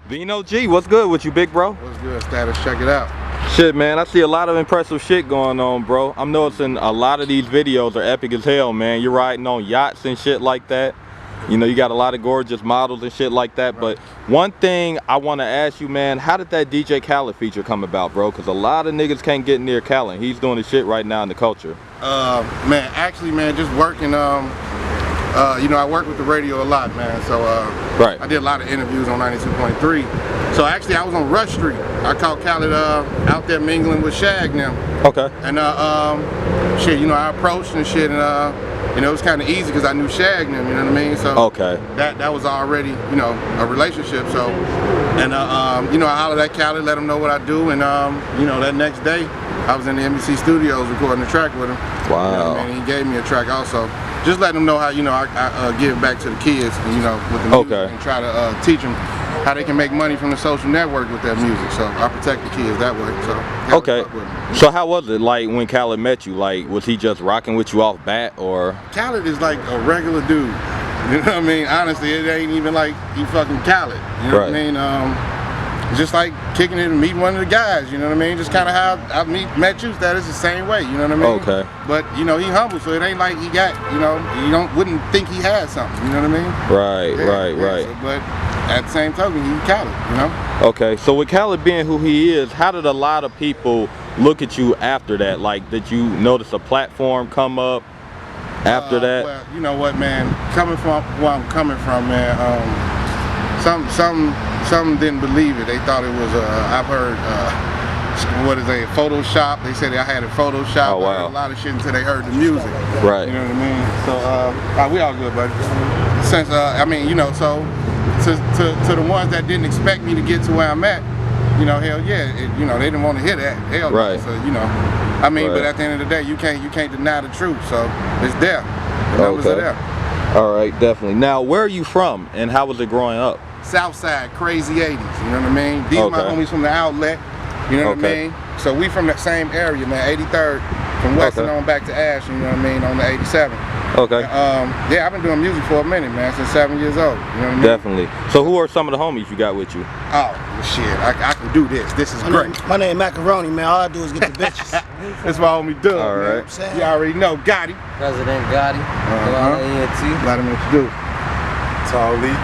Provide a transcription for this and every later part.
Vino G, what's good with you, big bro? What's good, status? Check it out. Shit, man, I see a lot of impressive shit going on, bro. I'm noticing a lot of these videos are epic as hell, man. You're riding on yachts and shit like that. You know, you got a lot of gorgeous models and shit like that. Right. But one thing I want to ask you, man, how did that DJ Khaled feature come about, bro? Because a lot of niggas can't get near Khaled. He's doing his shit right now in the culture. Man, actually, man, just working, you know, I work with the radio a lot, man. So right. I did a lot of interviews on 92.3. So actually, I was on Rush Street. I caught Khaled out there mingling with Shag now. Okay. And shit, you know, I approached and shit, and you know, it was kind of easy because I knew Shag now. You know what I mean? So okay. That was already, you know, a relationship. So, and you know, I hollered at Khaled, let him know what I do, and you know, that next day, I was in the NBC studios recording a track with him. Wow. You know what I mean? He gave me a track also. Just letting them know how, you know, I give back to the kids, you know, with the music, and try to teach them how they can make money from the social network with their music. So I protect the kids that way. So okay. So how was it like when Khaled met you? Like, was he just rocking with you off bat, or? Khaled is like a regular dude. You know what I mean? Honestly, it ain't even like he fucking Khaled. You know what I mean? Just like kicking it and meeting one of the guys, you know what I mean? Just kind of how I met you, that is the same way, you know what I mean? Okay. But, you know, he humble, so it ain't like he got, you know, wouldn't think he had something, you know what I mean? Right, right. So, but at the same token, he Khaled, you know? Okay, so with Khaled being who he is, how did a lot of people look at you after that? Like, did you notice a platform come up after that? Well, you know what, man? Coming from where I'm coming from, man, some didn't believe it. They thought it was I've heard what is a Photoshop. They said I had a Photoshop. Oh, wow. A lot of shit until they heard the music. Right. You know what I mean? So we all good, buddy. Since I mean, you know, so to the ones that didn't expect me to get to where I'm at, you know, hell yeah, you know, they didn't want to hear that. Hell right. No. So you know, I mean, but at the end of the day, you can't deny the truth. So it's there. The numbers are there. All right, definitely. Now, where are you from, and how was it growing up? Southside, crazy 80s, you know what I mean? These are my homies from the outlet, you know what I mean? So we from that same area, man, 83rd, from Western on back to Ash, you know what I mean, on the 87. Okay. Yeah, I've been doing music for a minute, man, since 7 years old, you know what I mean? Definitely. So who are some of the homies you got with you? Oh, shit, I can do this. This is great. My name Macaroni, man. All I do is get the bitches. That's my homie Doug, all right. Man. You already know, Gotti. President Gotti. Let him introduce. Tall Lee,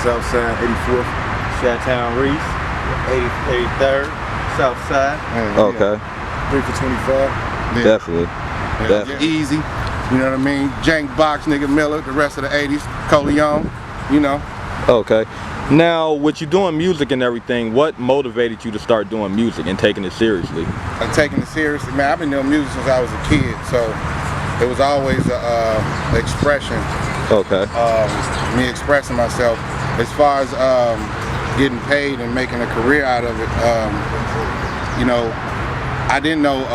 Southside 84th, Chi-Town Reese, 83rd, Southside. Okay. 3 for 25. Yeah. Definitely. Definitely. Easy. You know what I mean? Jank Box, nigga Miller, the rest of the 80s, Coleon, you know. Okay. Now, with you doing music and everything, what motivated you to start doing music and taking it seriously? Taking it seriously, man, I've been doing music since I was a kid, so it was always an expression. Okay. Me expressing myself. As far as getting paid and making a career out of it, you know, I didn't know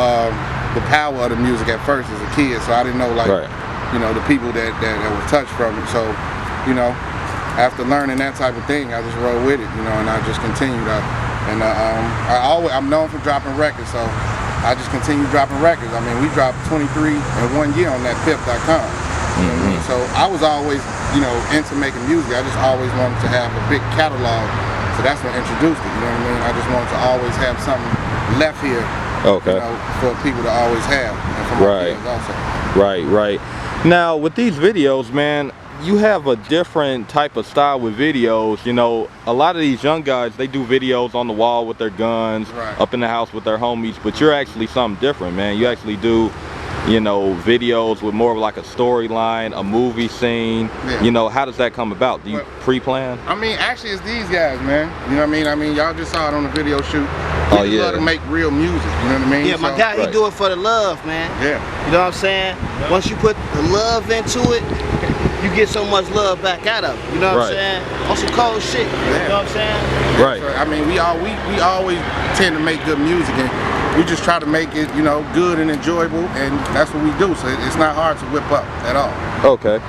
the power of the music at first as a kid, so I didn't know, like, you know, the people that were touched from it. So, you know, after learning that type of thing, I just rolled with it, you know, and I just continued. I'm known for dropping records, so I just continue dropping records. I mean, we dropped 23 in 1 year on that pip.com. You know what I mean? So I was always, you know, into making music. I just always wanted to have a big catalog. So that's what introduced it, you know what I mean? I just wanted to always have something left here, you know, for people to always have. And for my kids also. Right. Now, with these videos, man, you have a different type of style with videos. You know, a lot of these young guys, they do videos on the wall with their guns, up in the house with their homies, but you're actually something different, man. You actually do, you know, videos with more of like a storyline, a movie scene. You know, how does that come about? Do you pre-plan? I mean, actually, it's these guys, man. You know what I mean? I mean, y'all just saw it on the video shoot. We love to make real music, you know what I mean? Yeah, my guy, he do it for the love, man. Yeah. You know what I'm saying? Once you put the love into it, you get so much love back out of it. You know what I'm saying? On some cold shit. You know what I'm saying? Right. So, I mean, we always tend to make good music, and we just try to make it, you know, good and enjoyable, and that's what we do. So it's not hard to whip up at all. Okay.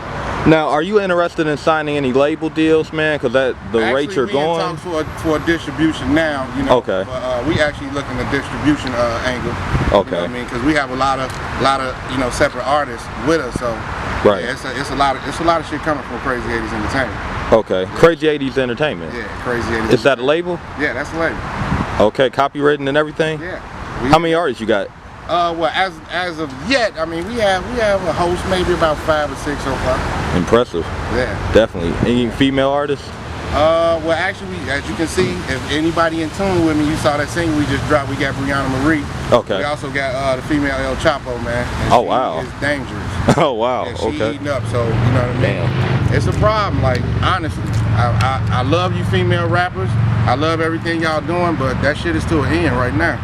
Now, are you interested in signing any label deals, man? Because the rate you're going. Actually, we in talks for a distribution now, you know. Okay. But we actually looking at distribution angle. Okay. You know what I mean, because we have a lot of you know, separate artists with us, so yeah, it's a lot of shit coming from Crazy 80s Entertainment. Okay. Crazy 80s Entertainment. Yeah, Crazy 80s. Is that a label? Yeah, that's a label. Okay, copywritten and everything? Yeah. How many artists you got? Well, as of yet, I mean, we have a host, maybe about 5 or 6 so far. Impressive. Yeah. Definitely. Any female artists? Well, actually, as you can see, if anybody in tune with me, you saw that single we just dropped. We got Brianna Marie. Okay. We also got the female El Chapo, man. And oh wow. It's dangerous. Oh wow. And she okay. eating up, so you know what I mean. Damn. It's a problem. Like honestly, I love you female rappers. I love everything y'all doing, but that shit is to an end right now.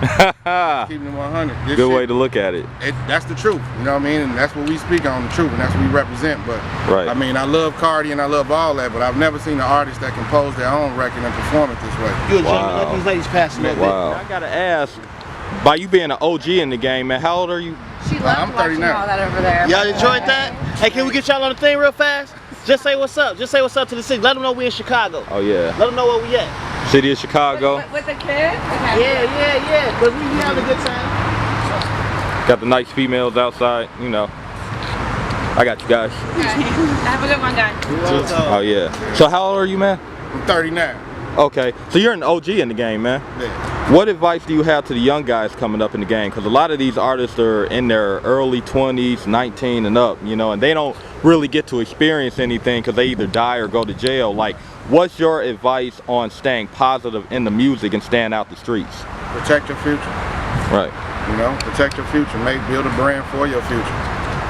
Keeping it 100. Good way to look at it. That's the truth, you know what I mean? And that's what we speak on, the truth, and that's what we represent. But right. I mean, I love Cardi and I love all that, but I've never seen an artist that compose their own record and perform it this way. You a gentleman, let these ladies pass a little bit. I gotta ask, by you being an OG in the game, man, how old are you? She loved I'm watching 39. all that over there. Y'all enjoyed that? Hey, can we get y'all on the thing real fast? Just say what's up. Just say what's up to the city. Let them know we in Chicago. Oh yeah. Let them know where we at. City of Chicago. With the kid? Yeah. Because we having a good time. Got the nice females outside, you know. I got you guys. Okay. Have a good one, guys. Oh yeah. So how old are you, man? I'm 39. Okay. So you're an OG in the game, man. Yeah. What advice do you have to the young guys coming up in the game? Because a lot of these artists are in their early 20s, 19 and up, you know, and they don't really get to experience anything because they either die or go to jail. Like, what's your advice on staying positive in the music and staying out the streets? Protect your future. Right. You know, protect your future. Build a brand for your future.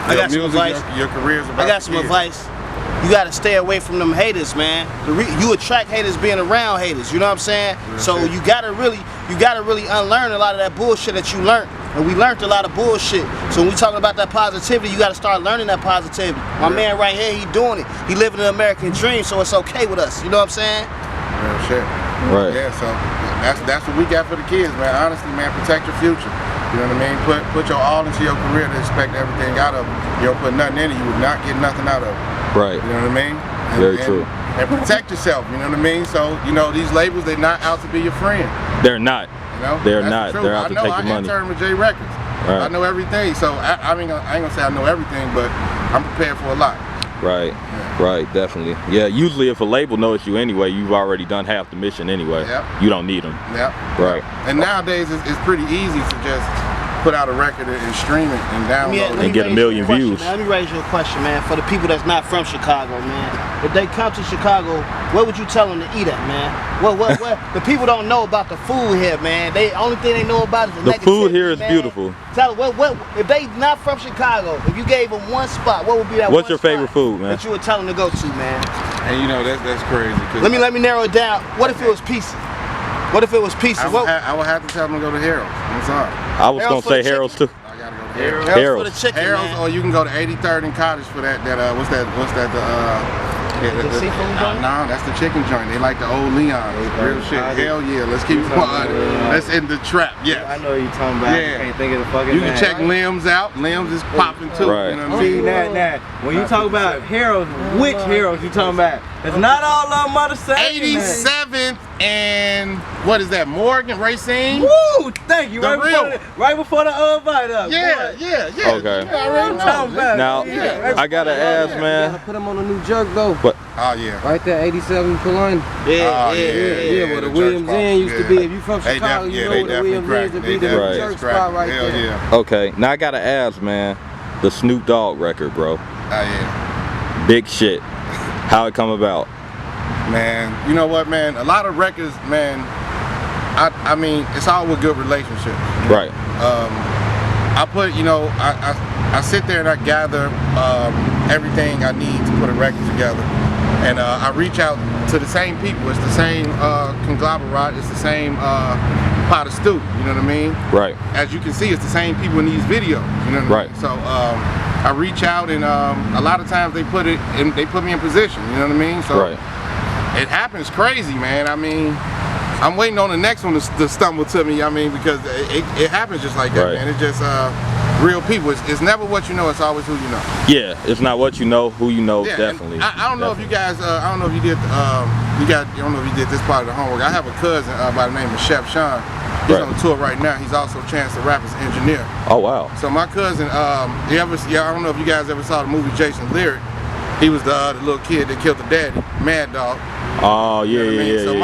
I got some advice. Your career's about I got some advice. You gotta stay away from them haters, man. You attract haters being around haters. You know what I'm saying? So you gotta really unlearn a lot of that bullshit that you learned. And we learned a lot of bullshit. So when we talking about that positivity, you gotta start learning that positivity. My man right here, he doing it. He living an American dream, so it's okay with us. You know what I'm saying? Real shit. Right. Yeah. So that's what we got for the kids, man. Honestly, man, protect your future. You know what I mean? Put your all into your career to expect everything out of it. You don't put nothing in it, you would not get nothing out of it. Right. You know what I mean? Very true. And protect yourself, you know what I mean? So, you know, these labels, they're not out to be your friend. They're not. You know? They're That's not. the They're out to take your I money. interned with J Records. Right. I know everything. So I ain't gonna say I know everything, but I'm prepared for a lot. Right. Yeah. Right. Definitely. Yeah. Usually, if a label knows you anyway, you've already done half the mission anyway. Yep. You don't need them. Yeah. Right. And nowadays, it's pretty easy to just put out a record and stream it and download it. And get a million views. Let me raise you a question, man. For the people that's not from Chicago, man. If they come to Chicago, what would you tell them to eat at, man? What? The people don't know about the food here, man. The only thing they know about is the negativity, food here is man. beautiful. Tell them, what if they not from Chicago, if you gave them one spot, what would be that What's one your favorite spot food, man? that you would tell them to go to, man? And you know, that's crazy. Let me narrow it down. What if it was pizza? What if it was pizza? I would have to tell them to go to Harold's. I'm sorry. I was going to say Harold's too. I gotta go to Harold's. Harold's for the chicken, Harold's, man. or you can go to 83rd and Cottage for that. What's that? The seafood joint? Nah, that's the chicken joint. They like the old Leon. Real shit. Hell yeah. Let's keep it 100. That's in the trap. Yeah. I know what you're talking about. Yeah. I can't think of the fucking You can name. check Limbs out. Limbs is popping too. Right. You know what I'm See, saying? when you talk about Harold's, which Harold's you talking about? It's not all of them are the same. 87th and what is that? Morgan Racine? Woo! Thank you. The Right before the invite up. Yeah. Okay. You already know. Now, I got to ask, man. Put them on a new jerk though. What? Oh yeah. Right there, 87 Pulon. Yeah, where the Williams Inn used to be. If you from Chicago, you know where the Williams Inn used to be. The jerk spot right Hell there. yeah. Okay. Now, I got to ask, man. The Snoop Dogg record, bro. Oh yeah. Big shit. How it come about? Man, you know what, man? A lot of records, man. I mean, it's all with good relationships. Right. I put, you know, I sit there and I gather everything I need to put a record together, and I reach out to the same people. It's the same conglomerate. It's the same pot of stew. You know what I mean? Right. As you can see, it's the same people in these videos. You know what I mean? So I reach out, and a lot of times they put me in position. You know what I mean? So it happens crazy, man. I mean, I'm waiting on the next one to stumble to me. I mean, because it happens just like that, man. It's just real people. It's never what you know. It's always who you know. Yeah, it's not what you know, who you know. Yeah, definitely. I don't know if you guys. I don't know if you did. I don't know if you did this part of the homework. I have a cousin by the name of Chef Sean. He's on tour right now. He's also Chance the Rapper's engineer. Oh wow. So my cousin, I don't know if you guys ever saw the movie Jason Lyric. He was the little kid that killed the daddy, Mad Dog. Oh yeah, You know what I mean? yeah. So yeah.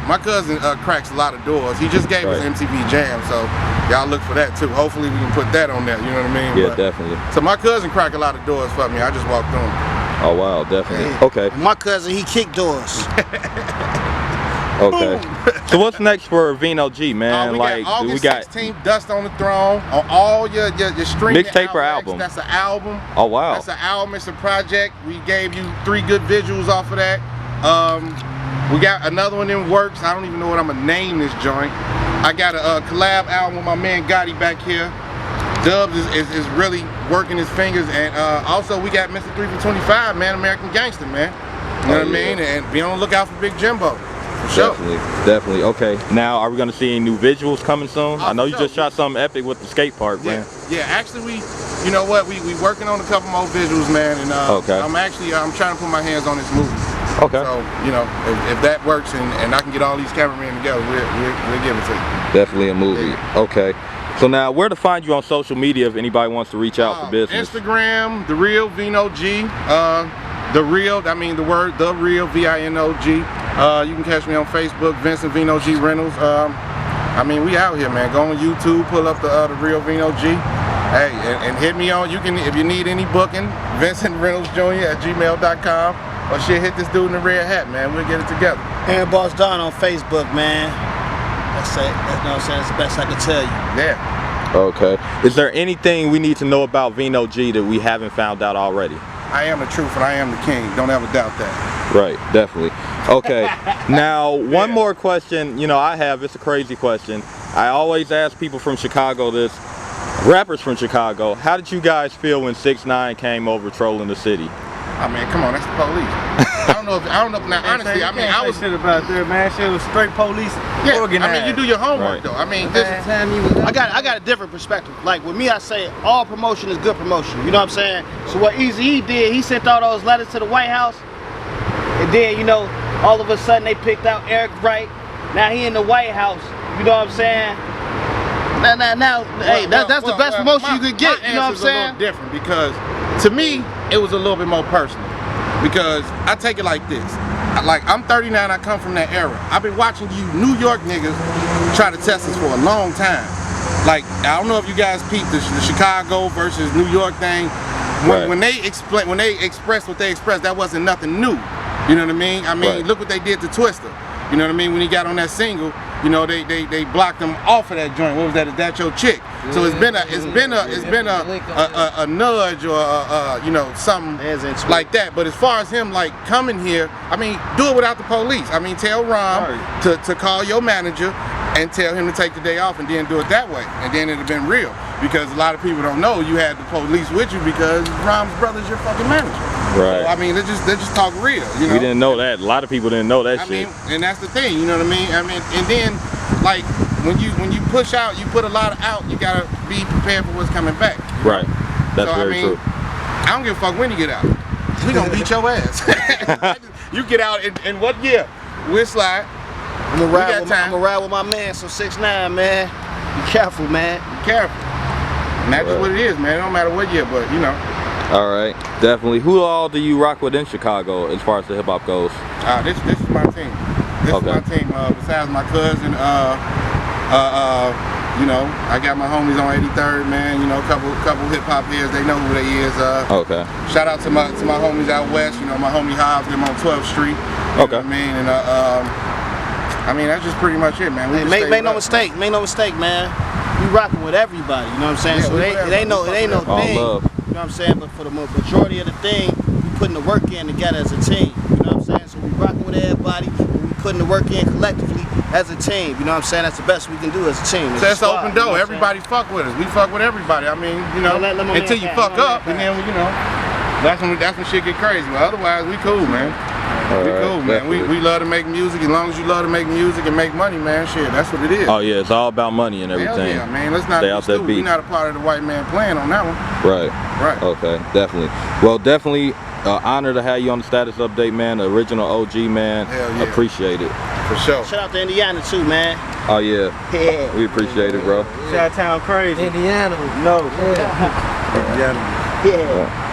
my cousin cracks a lot of doors. He just gave us MTV Jam, so y'all look for that too. Hopefully we can put that on there. You know what I mean? Yeah, definitely. So my cousin cracked a lot of doors for me. I just walked through them. Oh wow, definitely. Okay. My cousin, he kicked doors. Okay. So what's next for Vino G, man? We like, got August we got 16th, Dust on the Throne on all your streaming mixtape or outlets. album? That's an album. Oh wow. That's an album. It's a project. We gave you 3 good visuals off of that. We got another one in works. I don't even know what I'm gonna name this joint. I got a collab album with my man Gotti back here. Dubs is really working his fingers, and also we got Mr. 3 for 25, man, American Gangster, man. You know what I mean? And be on the lookout for Big Jimbo. For sure. Definitely. Okay. Now, are we gonna see any new visuals coming soon? I know you just shot something epic with the skate park, man. Yeah. Actually, you know what? We working on a couple more visuals, man, and I'm trying to put my hands on this movie. Okay. So, you know, if that works and I can get all these cameramen together, we'll give it to you. Definitely a movie. Okay. So now, where to find you on social media if anybody wants to reach out for business? Instagram, The Real Vino G. The Real, I mean the word, The Real, V-I-N-O-G. You can catch me on Facebook, Vincent Vino G Reynolds. I mean, we out here, man. Go on YouTube, pull up the Real Vino G. Hey, and hit me on, you can, if you need any booking, Vincent Reynolds Jr. at gmail.com. Or shit, hit this dude in the red hat, man. We'll get it together. And Boss Don on Facebook, man. That's it. That's, you know what I'm saying? That's the best I can tell you. Yeah. Okay. Is there anything we need to know about Vino G that we haven't found out already? I am the truth and I am the king. Don't ever doubt that. Right, definitely. Okay. Now, one more question, you know, it's a crazy question. I always ask people from Chicago this, rappers from Chicago, how did you guys feel when 6ix9ine came over trolling the city? I mean, come on, that's the police. I don't know, now honestly, I mean, I was shit about that, man. Shit was straight police organized. I mean, you do your homework though. I mean, I got a different perspective. Like with me, I say all promotion is good promotion. You know what I'm saying? So what Eazy-E did, he sent all those letters to the White House, and then you know, all of a sudden they picked out Eric Wright. Now he in the White House. You know what I'm saying? Now, hey, that's the best promotion you could get. You know what I'm saying? A little different because to me, it was a little bit more personal. Because I take it like this. Like, I'm 39, I come from that era. I've been watching you New York niggas try to test us for a long time. Like, I don't know if you guys peeped the Chicago versus New York thing. When they expressed what they expressed, that wasn't nothing new. You know what I mean? I mean, look what they did to Twister. You know what I mean? When he got on that single, you know, they blocked him off of that joint. What was that? Is that your chick? So it's been a nudge or you know, something like that. But as far as him like coming here, I mean, do it without the police. I mean, tell Rom to call your manager and tell him to take the day off and then do it that way. And then it'd have been real. Because a lot of people don't know you had the police with you because Rom's brother's your fucking manager. Right. So, I mean, they just talk real. You know? We didn't know that. A lot of people didn't know that shit. I mean, and that's the thing. You know what I mean? I mean, and then like when you push out, you put a lot out. You gotta be prepared for what's coming back. Right. That's very true. I don't give a fuck when you get out. We gonna beat your ass. You get out in what year? We'll slide. I'm gonna ride with my man, so 6ix9ine, man. Be careful, man. Be careful. And that's just what it is, man. It don't matter what year, but you know. All right, definitely. Who all do you rock with in Chicago as far as the hip hop goes? This is my team. This is my team. Besides my cousin, you know, I got my homies on 83rd, man. You know, a couple hip hop heads. They know who they is. Okay. Shout out to my homies out west. You know, my homie Hobbs, them on 12th Street. You know what I mean, and I mean that's just pretty much it, man. Make no mistake, man. We rocking with everybody. You know what I'm saying? Yeah, so it ain't no thing. Love. You know what I'm saying? But for the majority of the thing, we putting the work in together as a team. You know what I'm saying? So we rocking with everybody, but we putting the work in collectively as a team. You know what I'm saying? That's the best we can do as a team. So that's an open door. You know everybody fuck with us. We fuck with everybody. I mean, you know, until you fuck up, and then you know, that's when shit get crazy. But otherwise, we cool, man. We cool, man. We love to make music. As long as you love to make music and make money, man, shit, that's what it is. Oh yeah, it's all about money and everything. Hell yeah, man. Let's not be stupid. We're not a part of the white man plan on that one. Right. Okay, definitely. Well, definitely honor to have you on the status update, man. The original OG, man. Hell yeah. Appreciate it. For sure. Shout out to Indiana too, man. Oh yeah. Yeah. We appreciate it, bro. Shout town crazy. Indiana. No. Yeah. Indiana. Yeah.